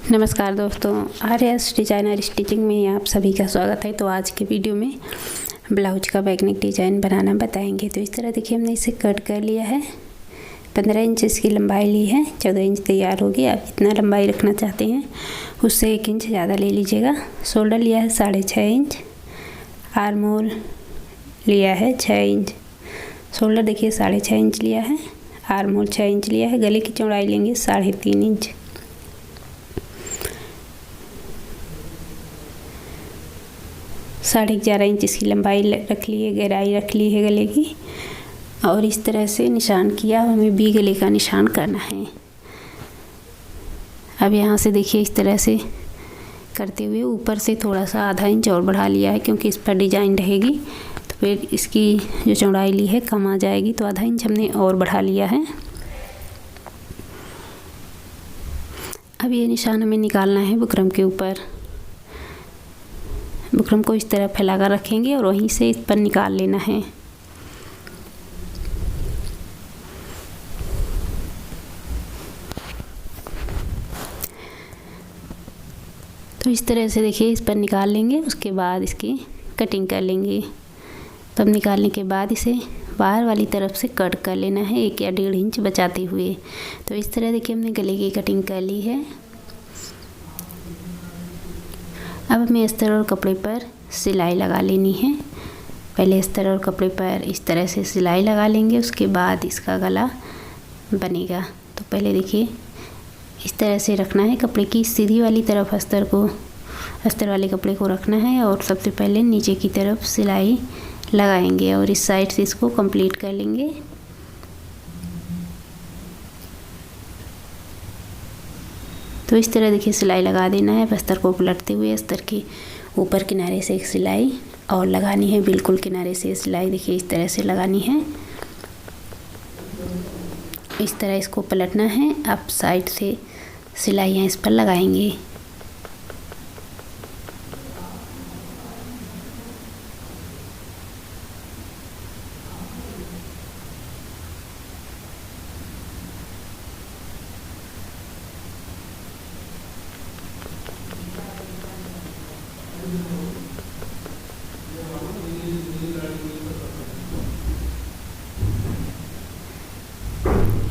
नमस्कार दोस्तों, आर्यस designer stitching में आप सभी का स्वागत है। तो आज के वीडियो में ब्लाउज का बैकनेक डिज़ाइन बनाना बताएंगे। तो इस तरह देखिए हमने इसे कट कर लिया है। 15 इंच इसकी लंबाई ली है, 14 इंच तैयार होगी। आप जितना लंबाई रखना चाहते हैं उससे 1 इंच ज़्यादा ले लीजिएगा। शोल्डर लिया है 6.5 इंच, आर्म होल लिया है 6 इंच। शोल्डर देखिए 6.5 इंच लिया है, आर्म होल 6 इंच लिया है। गले की चौड़ाई लेंगे 3.5 इंच। 11.5 इंच इसकी लंबाई रख ली है, गहराई रख ली है गले की। और इस तरह से निशान किया, हमें बी गले का निशान करना है। अब यहाँ से देखिए इस तरह से करते हुए ऊपर से थोड़ा सा आधा इंच और बढ़ा लिया है, क्योंकि इस पर डिजाइन रहेगी तो फिर इसकी जो चौड़ाई ली है कम आ जाएगी। तो आधा इंच हमने और बढ़ा लिया है। अब ये निशान हमें निकालना है बुकरम के ऊपर। बुकरम को इस तरह फैलाकर रखेंगे और वहीं से इस पर निकाल लेना है। तो इस तरह से देखिए इस पर निकाल लेंगे, उसके बाद इसकी कटिंग कर लेंगे। तब निकालने के बाद इसे बाहर वाली तरफ से कट कर लेना है 1 या 1.5 इंच बचाते हुए। तो इस तरह देखिए हमने गले की कटिंग कर ली है। अब हमें अस्तर और कपड़े पर सिलाई लगा लेनी है। पहले अस्तर और कपड़े पर इस तरह से सिलाई लगा लेंगे, उसके बाद इसका गला बनेगा। तो पहले देखिए इस तरह से रखना है, कपड़े की सीधी वाली तरफ अस्तर वाले कपड़े को रखना है और सबसे पहले नीचे की तरफ सिलाई लगाएंगे और इस साइड से इसको कंप्लीट कर लेंगे। तो इस तरह देखिए सिलाई लगा देना है। अस्तर को पलटते हुए अस्तर के ऊपर किनारे से एक सिलाई और लगानी है। बिल्कुल किनारे से सिलाई देखिए इस तरह से लगानी है। इस तरह इसको पलटना है। अब साइड से सिलाइयाँ इस पर लगाएंगे।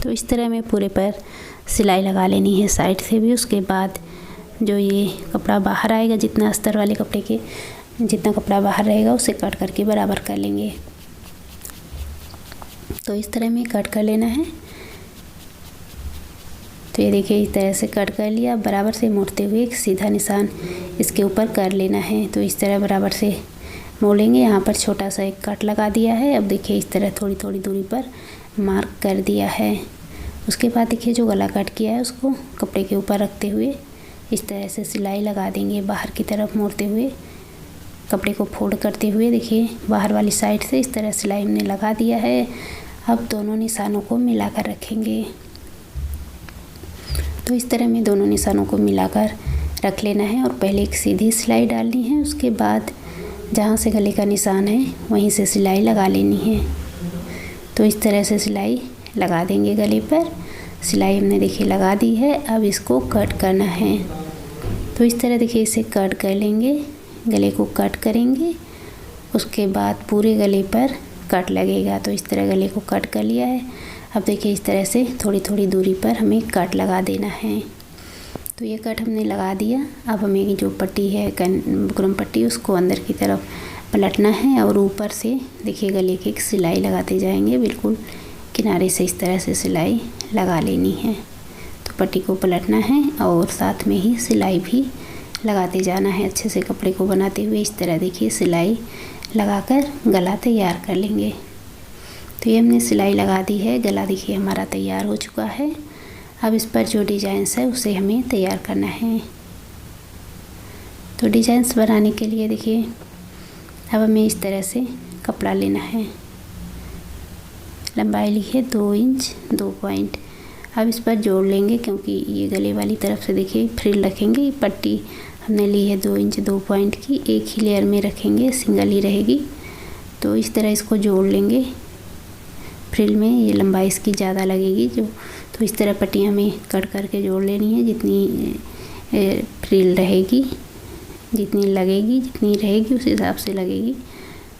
तो इस तरह में पूरे पर सिलाई लगा लेनी है साइड से भी। उसके बाद जो ये कपड़ा बाहर आएगा, जितना अस्तर वाले कपड़े के जितना कपड़ा बाहर रहेगा उसे कट करके बराबर कर लेंगे। तो इस तरह में कट कर लेना है। तो ये देखिए इस तरह से कट कर लिया। बराबर से मोड़ते हुए एक सीधा निशान इसके ऊपर कर लेना है। तो इस तरह बराबर से मोड़ेंगे। यहाँ पर छोटा सा एक कट लगा दिया है। अब देखिए इस तरह थोड़ी थोड़ी दूरी पर मार्क कर दिया है। उसके बाद देखिए जो गला कट किया है उसको कपड़े के ऊपर रखते हुए इस तरह से सिलाई लगा देंगे। बाहर की तरफ मोड़ते हुए कपड़े को फोल्ड करते हुए देखिए बाहर वाली साइड से इस तरह सिलाई हमने लगा दिया है। अब दोनों निशानों को मिलाकर रखेंगे। तो इस तरह में दोनों निशानों को मिलाकर रख लेना है और पहले एक सीधी सिलाई डालनी है। उसके बाद जहाँ से गले का निशान है वहीं से सिलाई लगा लेनी है। तो इस तरह से सिलाई लगा देंगे गले पर। सिलाई हमने देखिए लगा दी है। अब इसको कट करना है। तो इस तरह देखिए इसे कट कर लेंगे, गले को कट करेंगे। उसके बाद पूरे गले पर कट लगेगा। तो इस तरह गले को कट कर लिया है। अब देखिए इस तरह से थोड़ी थोड़ी दूरी पर हमें कट लगा देना है। तो ये कट हमने लगा दिया। अब हमें जो पट्टी है बुकरम पट्टी उसको अंदर की तरफ पलटना है और ऊपर से देखिए गले की एक सिलाई लगाते जाएंगे। बिल्कुल किनारे से इस तरह से सिलाई लगा लेनी है। तो पट्टी को पलटना है और साथ में ही सिलाई भी लगाते जाना है। अच्छे से कपड़े को बनाते हुए इस तरह देखिए सिलाई लगाकर गला तैयार कर लेंगे। तो ये हमने सिलाई लगा दी है। गला देखिए हमारा तैयार हो चुका है। अब इस पर जो डिजाइन्स है उसे हमें तैयार करना है। तो डिजाइन्स बनाने के लिए देखिए अब हमें इस तरह से कपड़ा लेना है। लंबाई ली है 2 इंच 2 पॉइंट। अब इस पर जोड़ लेंगे, क्योंकि ये गले वाली तरफ से देखिए फ्रिल रखेंगे। पट्टी हमने ली है 2 इंच 2 पॉइंट की, एक ही लेयर में रखेंगे, सिंगल ही रहेगी। तो इस तरह इसको जोड़ लेंगे। फ्रिल में ये लंबाई इसकी ज़्यादा लगेगी तो इस तरह पट्टियाँ हमें कट करके जोड़ लेनी है। जितनी फ्रिल रहेगी, जितनी रहेगी उस हिसाब से लगेगी।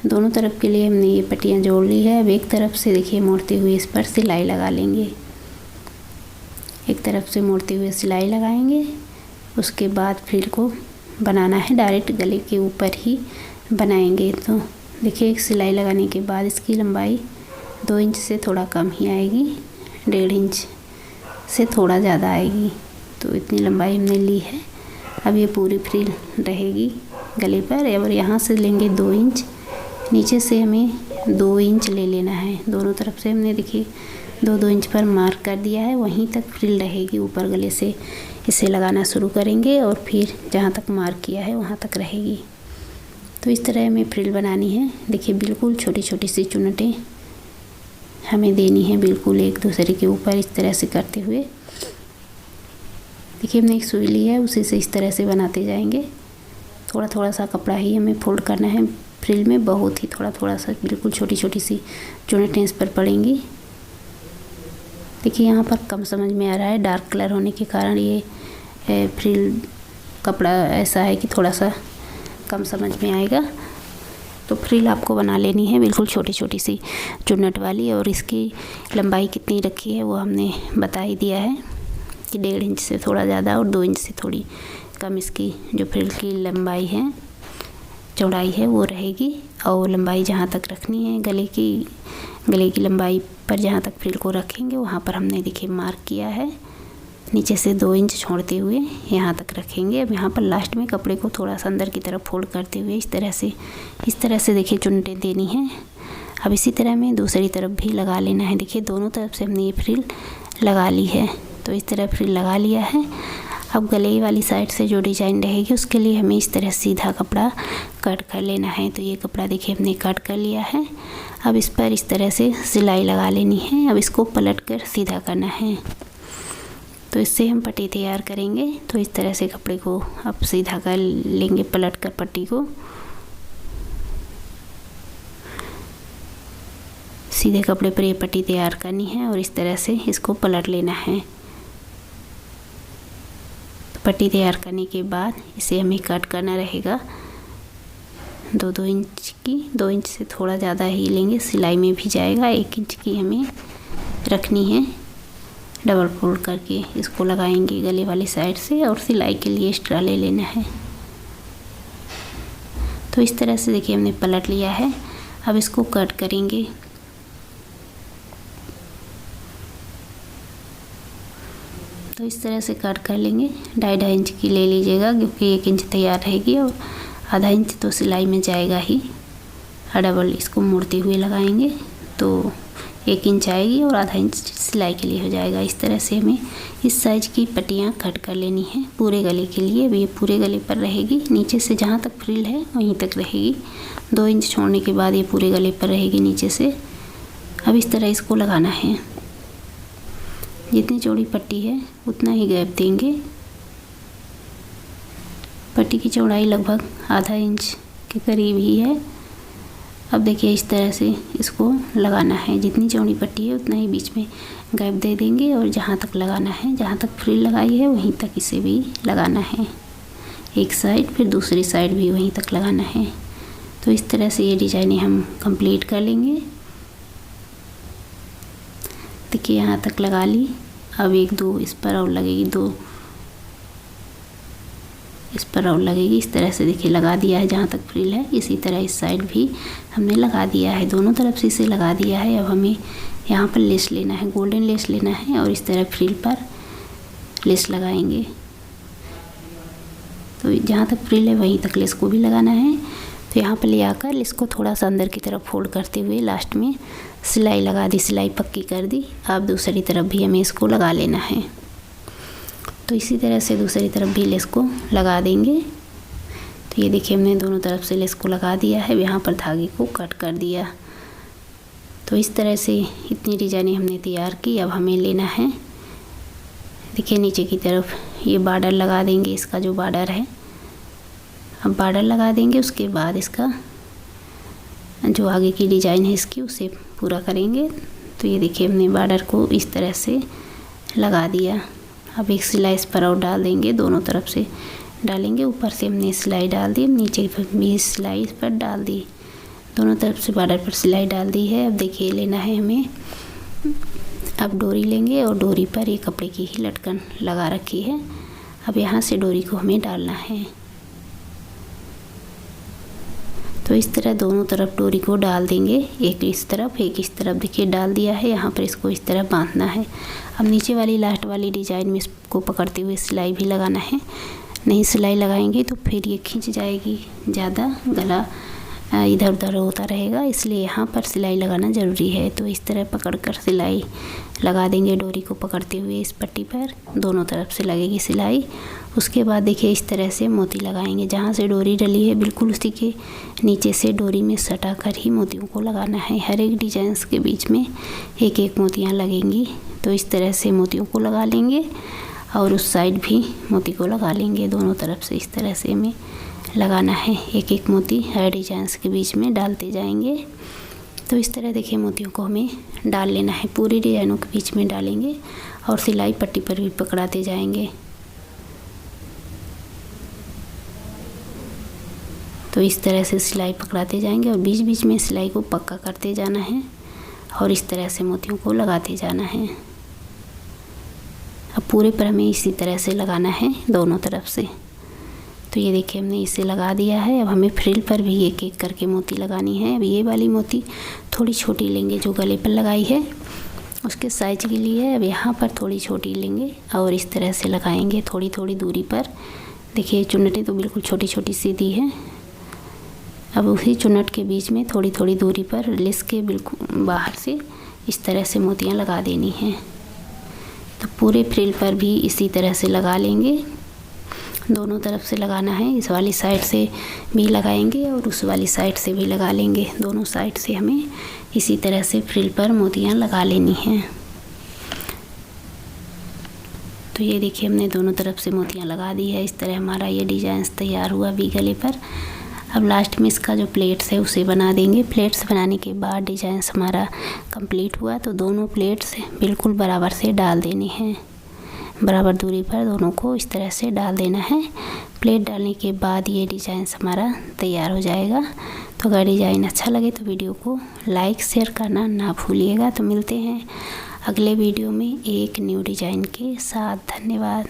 दोनों तरफ के लिए हमने ये पट्टियाँ जोड़ ली है। अब एक तरफ से देखिए मोड़ते हुए इस पर सिलाई लगा लेंगे। एक तरफ से मोड़ते हुए सिलाई लगाएंगे। उसके बाद फ्रिल को बनाना है, डायरेक्ट गले के ऊपर ही बनाएंगे। तो देखिए एक सिलाई लगाने के बाद इसकी लंबाई 2 इंच से थोड़ा कम ही आएगी, 1.5 इंच से थोड़ा ज़्यादा आएगी। तो इतनी लंबाई हमने ली है। अब ये पूरी फ्रिल रहेगी गले पर। और यहाँ से लेंगे 2 इंच, नीचे से हमें 2 इंच ले लेना है। दोनों तरफ से हमने देखिए 2-2 इंच पर मार्क कर दिया है। वहीं तक फ्रिल रहेगी, ऊपर गले से इसे लगाना शुरू करेंगे और फिर जहाँ तक मार्क किया है वहाँ तक रहेगी। तो इस तरह हमें फ्रिल बनानी है। देखिए बिल्कुल छोटी छोटी सी चुन्नटें हमें देनी है, बिल्कुल एक दूसरे के ऊपर इस तरह से करते हुए। देखिए हमने एक सुई ली है, उसी से इस तरह से बनाते जाएंगे। थोड़ा थोड़ा सा कपड़ा ही हमें फोल्ड करना है फ्रिल में, बहुत ही थोड़ा थोड़ा सा, बिल्कुल छोटी छोटी सी चुन्नटें इस पर पड़ेंगी। देखिए यहाँ पर कम समझ में आ रहा है, डार्क कलर होने के कारण ये फ्रिल कपड़ा ऐसा है कि थोड़ा सा कम समझ में आएगा। तो फ्रिल आपको बना लेनी है बिल्कुल छोटी छोटी सी चुन्नट वाली। और इसकी लंबाई कितनी रखी है वो हमने बता ही दिया है कि 1.5 इंच से थोड़ा ज़्यादा और 2 इंच से थोड़ी कम इसकी जो फ्रिल की लंबाई है, चौड़ाई है वो रहेगी। और लंबाई जहाँ तक रखनी है गले की लंबाई पर जहाँ तक फ्रिल को रखेंगे वहाँ पर हमने देखिए मार्क किया है। नीचे से 2 इंच छोड़ते हुए यहाँ तक रखेंगे। अब यहाँ पर लास्ट में कपड़े को थोड़ा सा अंदर की तरफ फोल्ड करते हुए इस तरह से देखिए चुन्नटें देनी है। अब इसी तरह में दूसरी तरफ भी लगा लेना है। देखिए दोनों तरफ से हमने ये फ्रिल लगा ली है। तो इस तरह फ्रिल लगा लिया है। अब गले वाली साइड से जो डिज़ाइन रहेगी उसके लिए हमें इस तरह सीधा कपड़ा कट कर लेना है। तो ये कपड़ा देखिए हमने कट कर लिया है। अब इस पर इस तरह से सिलाई लगा लेनी है। अब इसको पलट कर सीधा करना है। तो इससे हम पट्टी तैयार करेंगे। तो इस तरह से कपड़े को अब सीधा कर लेंगे, पलट कर पट्टी को सीधे कपड़े पर ये पट्टी तैयार करनी है और इस तरह से इसको पलट लेना है। तो पट्टी तैयार करने के बाद इसे हमें कट करना रहेगा 2-2 इंच की, 2 इंच से थोड़ा ज़्यादा ही लेंगे, सिलाई में भी जाएगा। 1 इंच की हमें रखनी है। डबल फोल्ड करके इसको लगाएंगे गले वाली साइड से और सिलाई के लिए एक्स्ट्रा ले लेना है। तो इस तरह से देखिए हमने पलट लिया है। अब इसको कट करेंगे। तो इस तरह से कट कर लेंगे। 2.5 इंच की ले लीजिएगा क्योंकि 1 इंच तैयार रहेगी और आधा इंच तो सिलाई में जाएगा ही। डबल इसको मोड़ते हुए लगाएंगे तो 1 इंच आएगी और आधा इंच सिलाई के लिए हो जाएगा। इस तरह से हमें इस साइज की पट्टियाँ कट कर लेनी है पूरे गले के लिए। अब ये पूरे गले पर रहेगी, नीचे से जहाँ तक फ्रिल है वहीं तक रहेगी। 2 इंच छोड़ने के बाद ये पूरे गले पर रहेगी नीचे से। अब इस तरह इसको लगाना है। जितनी चौड़ी पट्टी है उतना ही गैप देंगे। पट्टी की चौड़ाई लगभग आधा इंच के करीब ही है। अब देखिए इस तरह से इसको लगाना है। जितनी चौड़ी पट्टी है उतना ही बीच में गैप दे देंगे और जहाँ तक लगाना है, जहाँ तक फ्रिल लगाई है वहीं तक इसे भी लगाना है। एक साइड फिर दूसरी साइड भी वहीं तक लगाना है। तो इस तरह से ये डिजाइनें हम कंप्लीट कर लेंगे। देखिए यहाँ तक लगा ली। अब 1-2 इस पर और लगेगी, 2 इस पर और लगेगी। इस तरह से देखिए लगा दिया है जहाँ तक फ्रिल है। इसी तरह इस साइड भी हमने लगा दिया है, दोनों तरफ से इसे लगा दिया है। अब हमें यहाँ पर लेस लेना है, गोल्डन लेस लेना है और इस तरह फ्रिल पर लेस लगाएंगे। तो जहाँ तक फ्रिल है वहीं तक लेस को भी लगाना है। तो यहाँ पर ले आकर लेस को थोड़ा सा अंदर की तरफ फोल्ड करते हुए लास्ट में सिलाई लगा दी, सिलाई पक्की कर दी। अब दूसरी तरफ भी हमें इसको लगा लेना है। तो इसी तरह से दूसरी तरफ भी लेस को लगा देंगे। तो ये देखिए हमने दोनों तरफ से लेस को लगा दिया है। यहाँ पर धागे को कट कर दिया। तो इस तरह से इतनी डिजाइनें हमने तैयार की। अब हमें लेना है, देखिए नीचे की तरफ ये बॉर्डर लगा देंगे। इसका जो बॉर्डर है, अब बॉर्डर लगा देंगे। उसके बाद इसका जो आगे की डिज़ाइन है इसकी उसे पूरा करेंगे। तो ये देखिए हमने बॉर्डर को इस तरह से लगा दिया। अब एक सिलाई इस पर और डाल देंगे, दोनों तरफ से डालेंगे। ऊपर से हमने सिलाई डाल दी, नीचे भी सिलाई इस पर डाल दी, दोनों तरफ से बॉर्डर पर सिलाई डाल दी है। अब देखिए लेना है हमें, अब डोरी लेंगे और डोरी पर ये कपड़े की ही लटकन लगा रखी है। अब यहाँ से डोरी को हमें डालना है। तो इस तरह दोनों तरफ डोरी को डाल देंगे, एक इस तरफ एक इस तरफ। देखिए डाल दिया है, यहाँ पर इसको इस तरह बांधना है। अब नीचे वाली लास्ट वाली डिजाइन में इसको पकड़ते हुए सिलाई भी लगाना है, नहीं सिलाई लगाएंगे तो फिर ये खींच जाएगी ज़्यादा, गला इधर उधर होता रहेगा, इसलिए यहाँ पर सिलाई लगाना ज़रूरी है। तो इस तरह पकड़कर सिलाई लगा देंगे, डोरी को पकड़ते हुए इस पट्टी पर दोनों तरफ से लगेगी सिलाई। उसके बाद देखिए इस तरह से मोती लगाएंगे, जहाँ से डोरी डली है बिल्कुल उसी के नीचे से डोरी में सटा कर ही मोतियों को लगाना है। हर एक डिजाइंस के बीच में एक एक मोतियाँ लगेंगी। तो इस तरह से मोतियों को लगा लेंगे और उस साइड भी मोती को लगा लेंगे, दोनों तरफ से इस तरह से हमें लगाना है। एक एक मोती हर डिजाइंस के बीच में डालते जाएंगे। तो इस तरह देखिए मोतियों को हमें डाल लेना है, पूरी डिजाइनों के बीच में डालेंगे और सिलाई पट्टी पर भी पकड़ाते जाएंगे। तो इस तरह से सिलाई पकड़ाते जाएंगे और बीच बीच में सिलाई को पक्का करते जाना है और इस तरह से मोतियों को लगाते जाना है। अब पूरे पर हमें इसी तरह से लगाना है दोनों तरफ से। तो ये देखिए हमने इसे लगा दिया है। अब हमें फ्रिल पर भी एक एक करके मोती लगानी है। अब ये वाली मोती थोड़ी छोटी लेंगे, जो गले पर लगाई है उसके साइज के लिए है। अब यहाँ पर थोड़ी छोटी लेंगे और इस तरह से लगाएंगे थोड़ी थोड़ी दूरी पर। देखिए चुन्नटें तो बिल्कुल छोटी छोटी सी दी है। अब उसी चुन्नट के बीच में थोड़ी थोड़ी दूरी पर लेस के बिल्कुल बाहर से इस तरह से मोतियाँ लगा देनी हैं। तो पूरे फ्रिल पर भी इसी तरह से लगा लेंगे, दोनों तरफ से लगाना है। इस वाली साइड से भी लगाएंगे और उस वाली साइड से भी लगा लेंगे, दोनों साइड से हमें इसी तरह से फ्रिल पर मोतियाँ लगा लेनी हैं। तो ये देखिए हमने दोनों तरफ से मोतियाँ लगा दी है। इस तरह हमारा ये डिजाइन तैयार हुआ वी गले पर। अब लास्ट में इसका जो प्लेट्स है उसे बना देंगे। प्लेट्स बनाने के बाद डिजाइन हमारा कंप्लीट हुआ। तो दोनों प्लेट्स बिल्कुल बराबर से डाल देनी है, बराबर दूरी पर दोनों को इस तरह से डाल देना है। प्लेट डालने के बाद ये डिज़ाइन हमारा तैयार हो जाएगा। तो अगर डिज़ाइन अच्छा लगे तो वीडियो को लाइक शेयर करना ना भूलिएगा। तो मिलते हैं अगले वीडियो में एक न्यू डिज़ाइन के साथ। धन्यवाद।